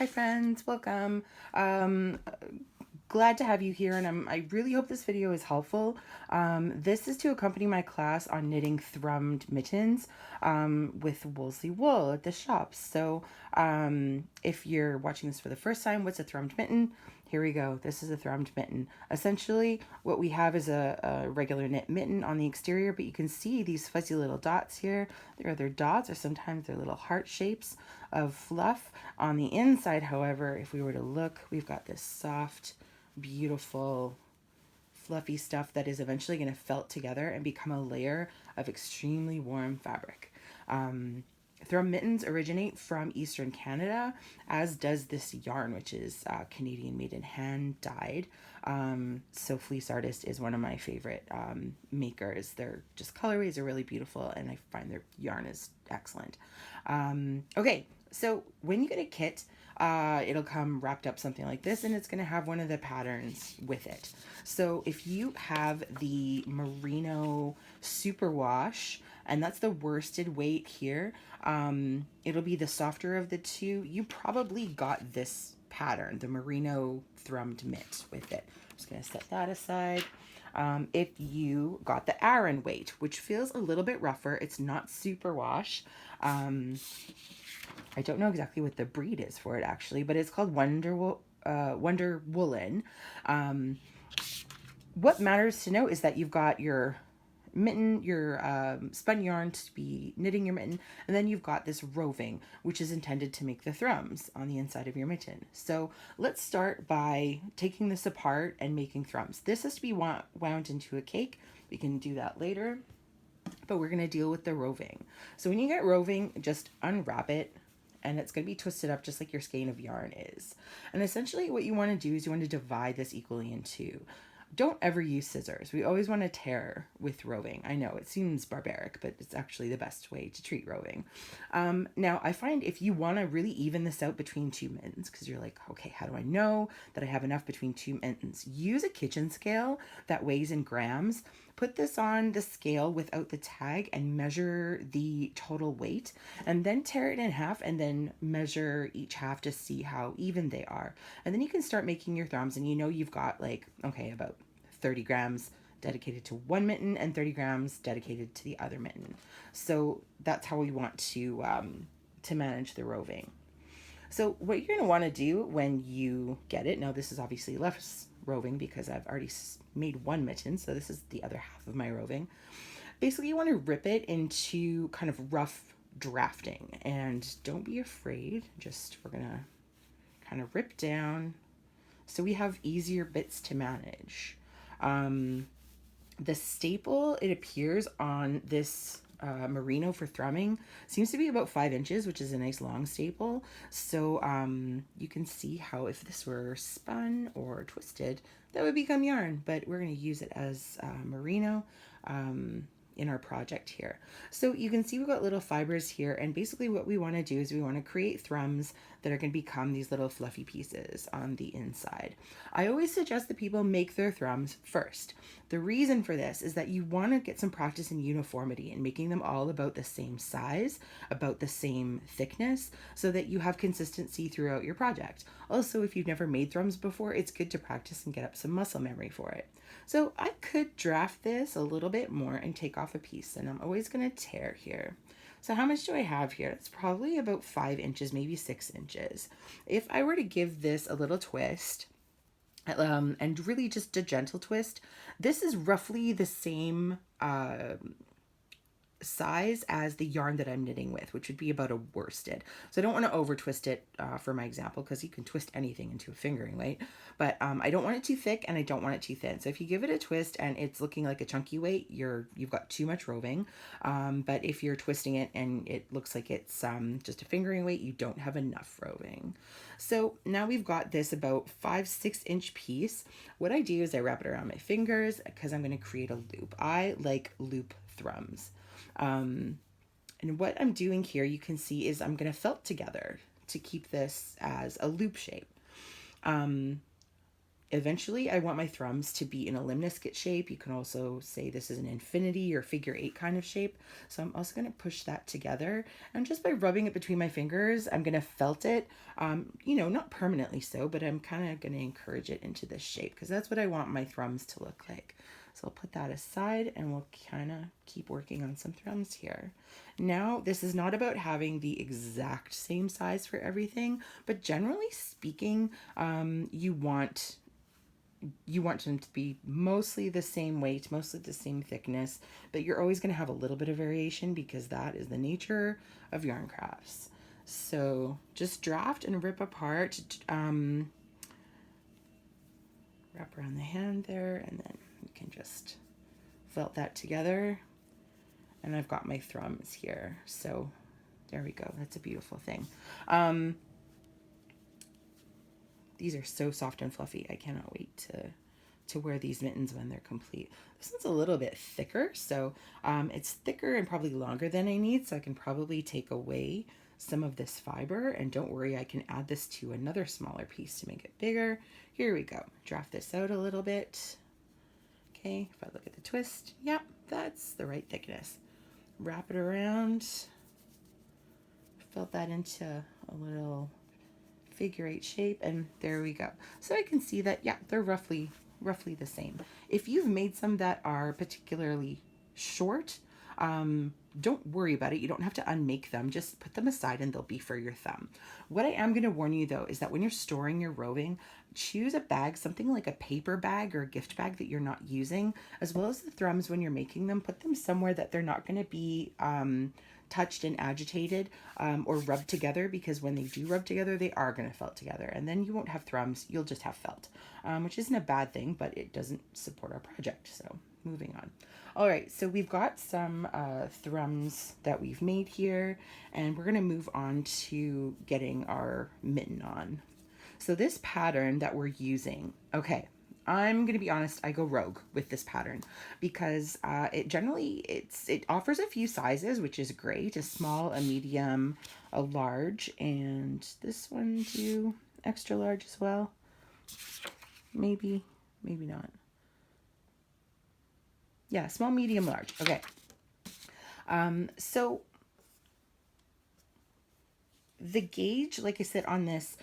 Hi friends, welcome. Um, Glad to have you here, and I really hope this video is helpful. This is to accompany my class on knitting thrummed mittens with Woolsey wool at the shops. So if you're watching this for the first time, what's a thrummed mitten? Here we go. This is a thrummed mitten. Essentially, what we have is a regular knit mitten on the exterior, but you can see these fuzzy little dots here. They're either dots or sometimes they're little heart shapes of fluff. On the inside, however, if we were to look, we've got this soft, beautiful, fluffy stuff that is eventually going to felt together and become a layer of extremely warm fabric. Thrum mittens originate from Eastern Canada, as does this yarn, which is Canadian made and hand dyed. So Fleece Artist is one of my favorite makers. Their just colorways are really beautiful, and I find their yarn is excellent. Okay, so when you get a kit, it'll come wrapped up something like this, and it's going to have one of the patterns with it. So if you have the merino superwash, and that's the worsted weight here, it'll be the softer of the two. You probably got this pattern, the merino thrummed mitt with it. I'm just going to set that aside. If you got the Aran weight, which feels a little bit rougher, it's not superwash. I don't know exactly what the breed is for it actually, but it's called Wonder Woolen. What matters to know is that you've got your mitten, your spun yarn to be knitting your mitten, and then you've got this roving, which is intended to make the thrums on the inside of your mitten. So let's start by taking this apart and making thrums. This has to be wound into a cake. We can do that later, but we're going to deal with the roving. So when you get roving, just unwrap it, and it's going to be twisted up just like your skein of yarn is. And essentially what you want to do is you want to divide this equally in two. Don't ever use scissors. We always want to tear with roving. I know it seems barbaric, but it's actually the best way to treat roving. Now, I find if you want to really even this out between two mittens, because you're like, okay, how do I know that I have enough between two mittens? Use a kitchen scale that weighs in grams. Put this on the scale without the tag and measure the total weight, and then tear it in half and then measure each half to see how even they are. And then you can start making your thrums, and you know you've got like, okay, about 30 grams dedicated to one mitten and 30 grams dedicated to the other mitten. So that's how we want to manage the roving. So what you're going to want to do when you get it, now this is obviously less roving because I've already made one mitten, so this is the other half of my roving. Basically, you want to rip it into kind of rough drafting, and don't be afraid. Just we're going to kind of rip down so we have easier bits to manage. The staple, it appears on this merino for thrumming, seems to be about 5 inches, which is a nice long staple. So you can see how if this were spun or twisted, that would become yarn, but we're going to use it as merino in our project here. So you can see we've got little fibers here, and basically what we want to do is we want to create thrums that are going to become these little fluffy pieces on the inside. I always suggest that people make their thrums first. The reason for this is that you want to get some practice in uniformity and making them all about the same size, about the same thickness, so that you have consistency throughout your project. Also, if you've never made thrums before, it's good to practice and get up some muscle memory for it. So I could draft this a little bit more and take off a piece, and I'm always going to tear here. So how much do I have here? It's probably about 5 inches, maybe 6 inches. If I were to give this a little twist, and really just a gentle twist, this is roughly the same size as the yarn that I'm knitting with, which would be about a worsted. So I don't want to over twist it for my example, because you can twist anything into a fingering weight, but I don't want it too thick and I don't want it too thin. So if you give it a twist and it's looking like a chunky weight, you've got too much roving. But if you're twisting it and it looks like it's just a fingering weight, you don't have enough roving. So now we've got this about 5-6 inch piece. What I do is I wrap it around my fingers because I'm going to create a loop. I like loop thrums. And what I'm doing here, you can see, is I'm going to felt together to keep this as a loop shape. Eventually, I want my thrums to be in a limniscate shape. You can also say this is an infinity or figure eight kind of shape. So I'm also going to push that together. And just by rubbing it between my fingers, I'm going to felt it, not permanently so, but I'm kind of going to encourage it into this shape because that's what I want my thrums to look like. So I'll put that aside and we'll kind of keep working on some thrums here. Now, this is not about having the exact same size for everything, but generally speaking, you want them to be mostly the same weight, mostly the same thickness, but you're always going to have a little bit of variation because that is the nature of yarn crafts. So just draft and rip apart, wrap around the hand there, and then you can just felt that together. And I've got my thrums here. So there we go. That's a beautiful thing. These are so soft and fluffy. I cannot wait to wear these mittens when they're complete. This one's a little bit thicker, so it's thicker and probably longer than I need, so I can probably take away some of this fiber, and don't worry, I can add this to another smaller piece to make it bigger. Here we go. Draft this out a little bit. Okay, if I look at the twist, yeah, that's the right thickness. Wrap it around. Felt that into a little figure eight shape, and there we go. So I can see that, yeah, they're roughly the same. If you've made some that are particularly short, don't worry about it. You don't have to unmake them. Just put them aside and they'll be for your thumb. What I am going to warn you though is that when you're storing your roving, choose a bag, something like a paper bag or a gift bag that you're not using, as well as the thrums when you're making them. Put them somewhere that they're not going to be touched and agitated or rubbed together, because when they do rub together, they are going to felt together, and then you won't have thrums, you'll just have felt, which isn't a bad thing, but it doesn't support our project. So moving on. All right, so we've got some thrums that we've made here, and we're going to move on to getting our mitten on. So this pattern that we're using, okay, I'm going to be honest, I go rogue with this pattern because it offers a few sizes, which is great. A small, a medium, a large, and this one do extra large as well. Maybe not. Yeah, small, medium, large. Okay. So the gauge, like I said on this,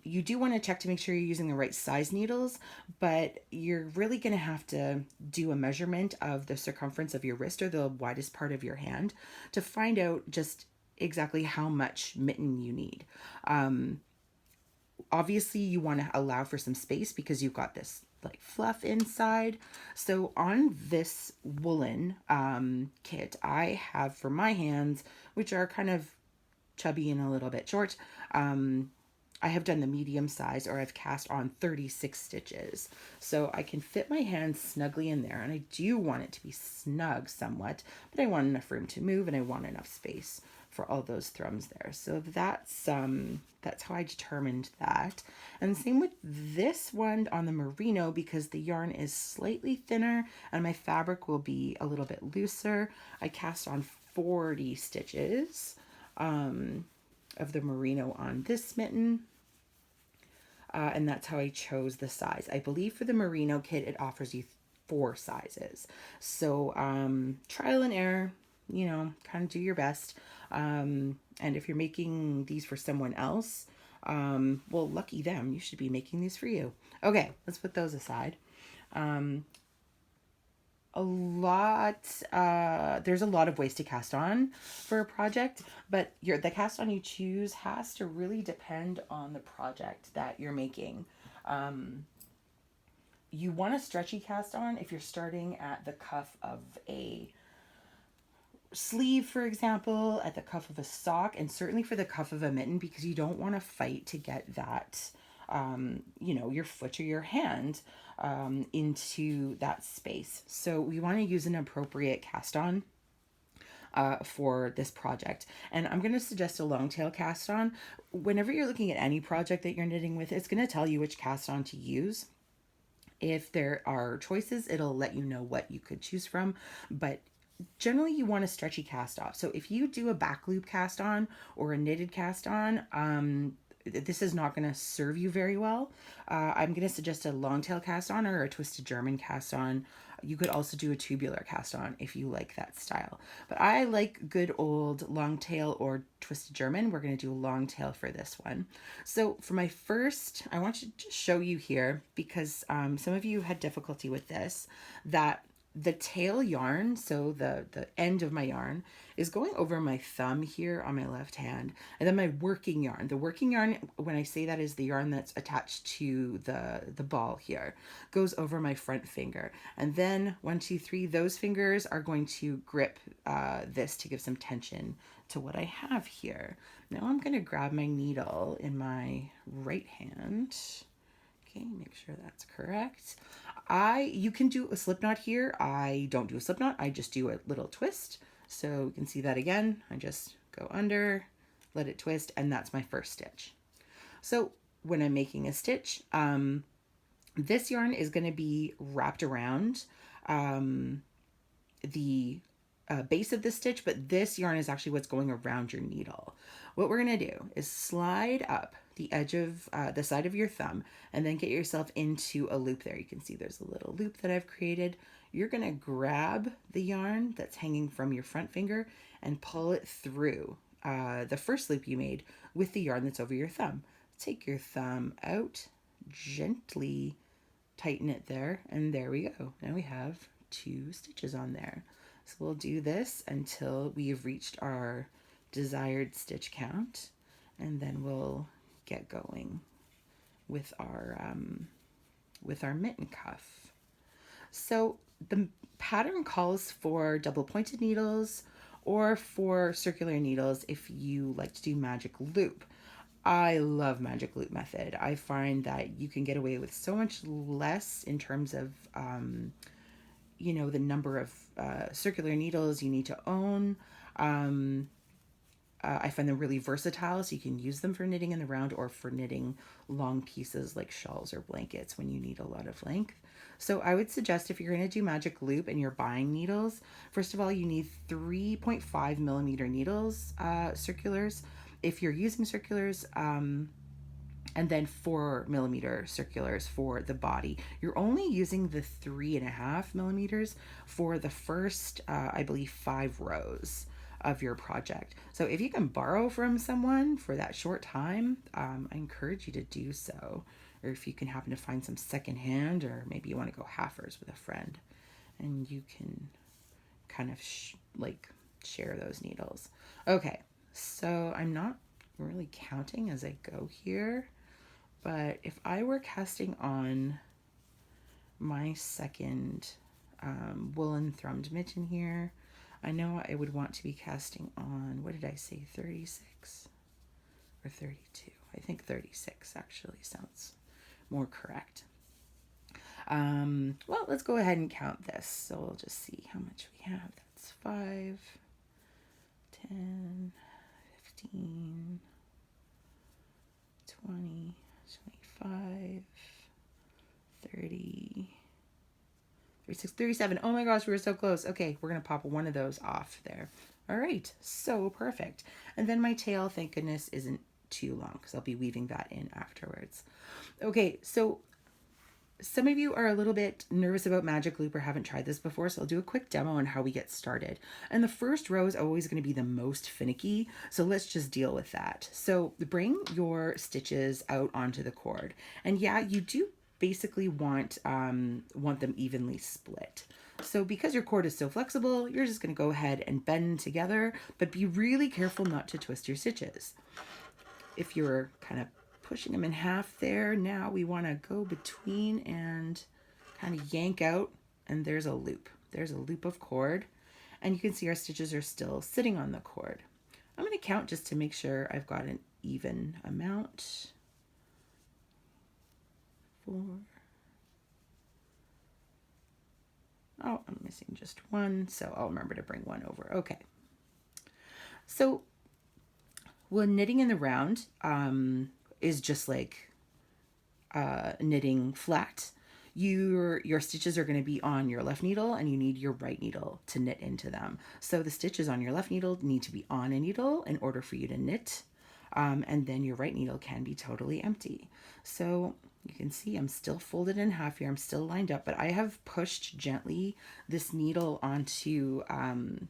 you do want to check to make sure you're using the right size needles, but you're really going to have to do a measurement of the circumference of your wrist or the widest part of your hand to find out just exactly how much mitten you need. Obviously you want to allow for some space because you've got this like fluff inside. So on this woolen kit I have for my hands, which are kind of chubby and a little bit short, I have done the medium size, or I've cast on 36 stitches. So I can fit my hands snugly in there, and I do want it to be snug somewhat, but I want enough room to move and I want enough space for all those thrums there. So that's how I determined that. And same with this one on the merino, because the yarn is slightly thinner and my fabric will be a little bit looser. I cast on 40 stitches of the merino on this mitten. And that's how I chose the size. I believe for the merino kit, it offers you 4 sizes. So trial and error, kind of do your best. And if you're making these for someone else, well, lucky them, you should be making these for you. Okay, let's put those aside. There's a lot of ways to cast on for a project, but the cast on you choose has to really depend on the project that you're making. You want a stretchy cast on if you're starting at the cuff of a sleeve, for example, at the cuff of a sock, and certainly for the cuff of a mitten, because you don't want to fight to get that your foot or your hand into that space. So we want to use an appropriate cast on for this project. And I'm going to suggest a long tail cast on. Whenever you're looking at any project that you're knitting with, it's going to tell you which cast on to use. If there are choices, it'll let you know what you could choose from, but generally you want a stretchy cast off. So if you do a back loop cast on or a knitted cast on, this is not going to serve you very well. I'm going to suggest a long tail cast on or a twisted German cast on. You could also do a tubular cast on if you like that style. But I like good old long tail or twisted German. We're going to do a long tail for this one. So for my first, I want to just show you here because some of you had difficulty with this, that the tail yarn, so the end of my yarn, is going over my thumb here on my left hand. And then my working yarn, the working yarn, when I say that, is the yarn that's attached to the ball here, goes over my front finger. And then 1, 2, 3, those fingers are going to grip this to give some tension to what I have here. Now I'm going to grab my needle in my right hand. Okay, make sure that's correct. You can do a slip knot here. I don't do a slip knot. I just do a little twist. So you can see that again. I just go under, let it twist, and that's my first stitch. So when I'm making a stitch, this yarn is going to be wrapped around the base of the stitch, but this yarn is actually what's going around your needle. What we're going to do is slide up the edge of the side of your thumb and then get yourself into a loop there. You can see there's a little loop that I've created. You're going to grab the yarn that's hanging from your front finger and pull it through the first loop you made with the yarn that's over your thumb. Take your thumb out, gently tighten it there, and there we go. Now we have 2 stitches on there. So we'll do this until we've reached our desired stitch count, and then we'll get going with our mitten cuff. So the pattern calls for double pointed needles or for circular needles if you like to do magic loop. I love magic loop method. I find that you can get away with so much less in terms of the number of circular needles you need to own. I find them really versatile, so you can use them for knitting in the round or for knitting long pieces like shawls or blankets when you need a lot of length. So I would suggest, if you're going to do magic loop and you're buying needles, first of all, you need 3.5 millimeter needles, circulars. If you're using circulars, and then 4 millimeter circulars for the body. You're only using the 3.5 millimeters for the first, I believe, 5 rows of your project. So if you can borrow from someone for that short time, I encourage you to do so. Or if you can happen to find some secondhand, or maybe you want to go halfers with a friend, and you can kind of share those needles. Okay, so I'm not really counting as I go here, but if I were casting on my second woolen thrummed mitten here, I know I would want to be casting on, what did I say, 36 or 32? I think 36 actually sounds more correct. Well, let's go ahead and count this. So we'll just see how much we have. That's 5, 10, 15, 20, 25, 30, 36, 37. Oh my gosh, we were so close. Okay, we're going to pop one of those off there. All right, so perfect. And then my tail, thank goodness, isn't too long because I'll be weaving that in afterwards. Okay, so some of you are a little bit nervous about magic loop or haven't tried this before, so I'll do a quick demo on how we get started. And the first row is always going to be the most finicky, so let's just deal with that. So bring your stitches out onto the cord. And yeah, you do basically want them evenly split. So because your cord is so flexible, you're just going to go ahead and bend together, but be really careful not to twist your stitches. If you're kind of pushing them in half there, now we want to go between and kind of yank out, and there's a loop. There's a loop of cord, and you can see our stitches are still sitting on the cord. I'm going to count just to make sure I've got an even amount. 4. Oh, I'm missing just 1, so I'll remember to bring 1 over. Okay. So, well, knitting in the round is just like knitting flat. Your stitches are going to be on your left needle, and you need your right needle to knit into them. So the stitches on your left needle need to be on a needle in order for you to knit. And then your right needle can be totally empty. So you can see I'm still folded in half here. I'm still lined up, but I have pushed gently this needle onto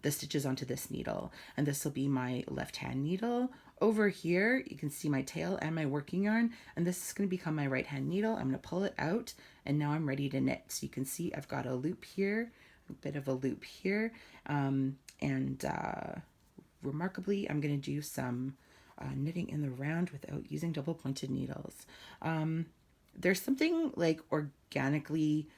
the stitches onto this needle. And this will be my left hand needle. Over here, you can see my tail and my working yarn. And this is going to become my right hand needle. I'm going to pull it out and now I'm ready to knit. So you can see I've got a loop here, a bit of a loop here. Remarkably, I'm going to do some knitting in the round without using double pointed needles. There's something like organically,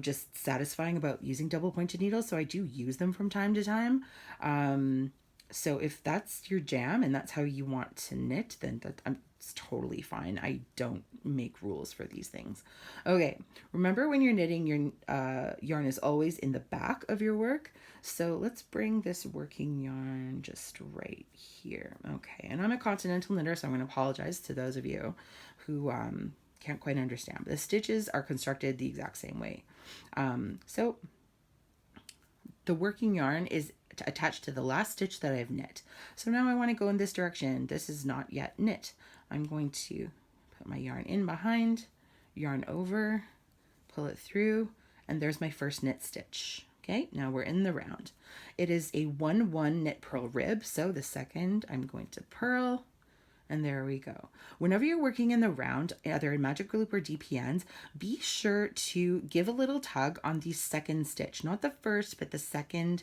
just satisfying about using double pointed needles. So I do use them from time to time. So if that's your jam and that's how you want to knit, then it's totally fine. I don't make rules for these things. Okay, remember when you're knitting, your yarn is always in the back of your work. So let's bring this working yarn just right here. Okay, and I'm a continental knitter, so I'm going to apologize to those of you who can't quite understand. The stitches are constructed the exact same way. So the working yarn is attached to the last stitch that I've knit. So now I want to go in this direction. This is not yet knit. I'm going to put my yarn in behind, yarn over, pull it through, and there's my first knit stitch. Okay, now we're in the round. It is a 1-1 knit purl rib. So the second I'm going to purl, and there we go. Whenever you're working in the round, either in magic loop or DPNs, be sure to give a little tug on the second stitch, not the first, but the second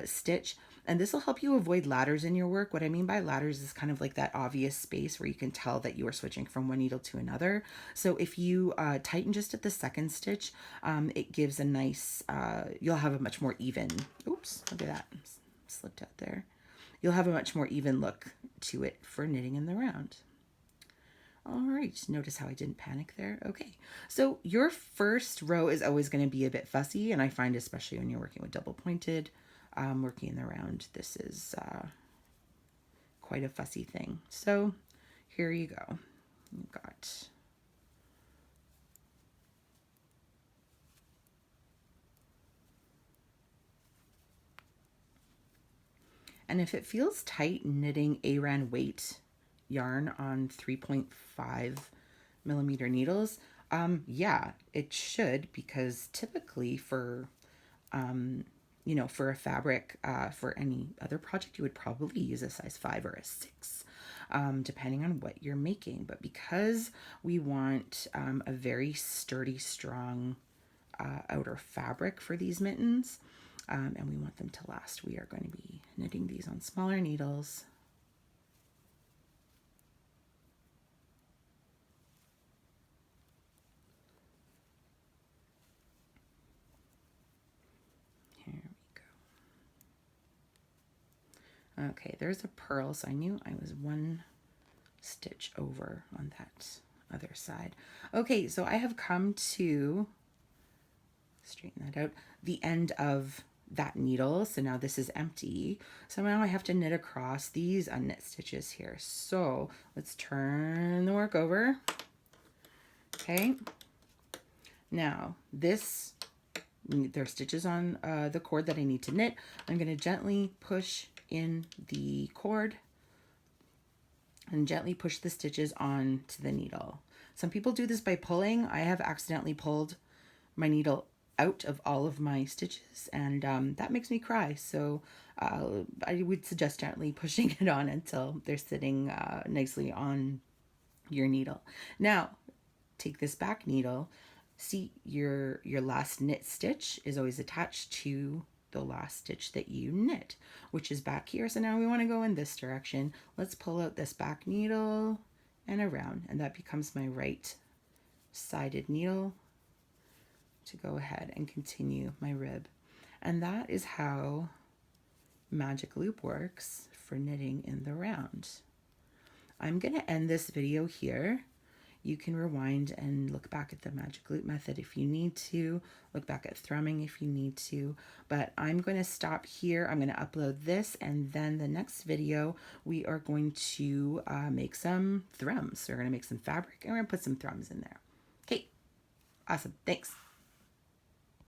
stitch. And this will help you avoid ladders in your work. What I mean by ladders is kind of like that obvious space where you can tell that you are switching from one needle to another. So if you tighten just at the second stitch, it gives a nice, you'll have a much more even, oops, look at that, slipped out there. You'll have a much more even look to it for knitting in the round. All right, notice how I didn't panic there. Okay, so your first row is always going to be a bit fussy, and I find especially when you're working with double pointed, working in the round, this is quite a fussy thing. So here you go. You've got and if it feels tight knitting Aran weight yarn on 3.5 millimeter needles, yeah, it should, because typically for for a fabric, for any other project, you would probably use a size 5 or a 6, depending on what you're making. But because we want a very sturdy, strong outer fabric for these mittens, and we want them to last, we are going to be knitting these on smaller needles. Here we go. Okay, there's a purl, so I knew I was one stitch over on that other side. Okay, so I have come to straighten that out, the end of that needle. So now this is empty. So now I have to knit across these unknit stitches here. So let's turn the work over. Okay. Now there's stitches on the cord that I need to knit. I'm going to gently push in the cord and gently push the stitches onto the needle. Some people do this by pulling. I have accidentally pulled my needle out of all of my stitches, and that makes me cry. So I would suggest gently pushing it on until they're sitting nicely on your needle. Now take this back needle. See, your last knit stitch is always attached to the last stitch that you knit, which is back here. So now we want to go in this direction. Let's pull out this back needle and around, and that becomes my right sided needle to go ahead and continue my rib. And that is how magic loop works for knitting in the round. I'm going to end this video here. You can rewind and look back at the magic loop method if you need to, look back at thrumming if you need to, but I'm going to stop here. I'm going to upload this, and then the next video we are going to make some thrums. So we're going to make some fabric and we're going to put some thrums in there. Okay, awesome, thanks.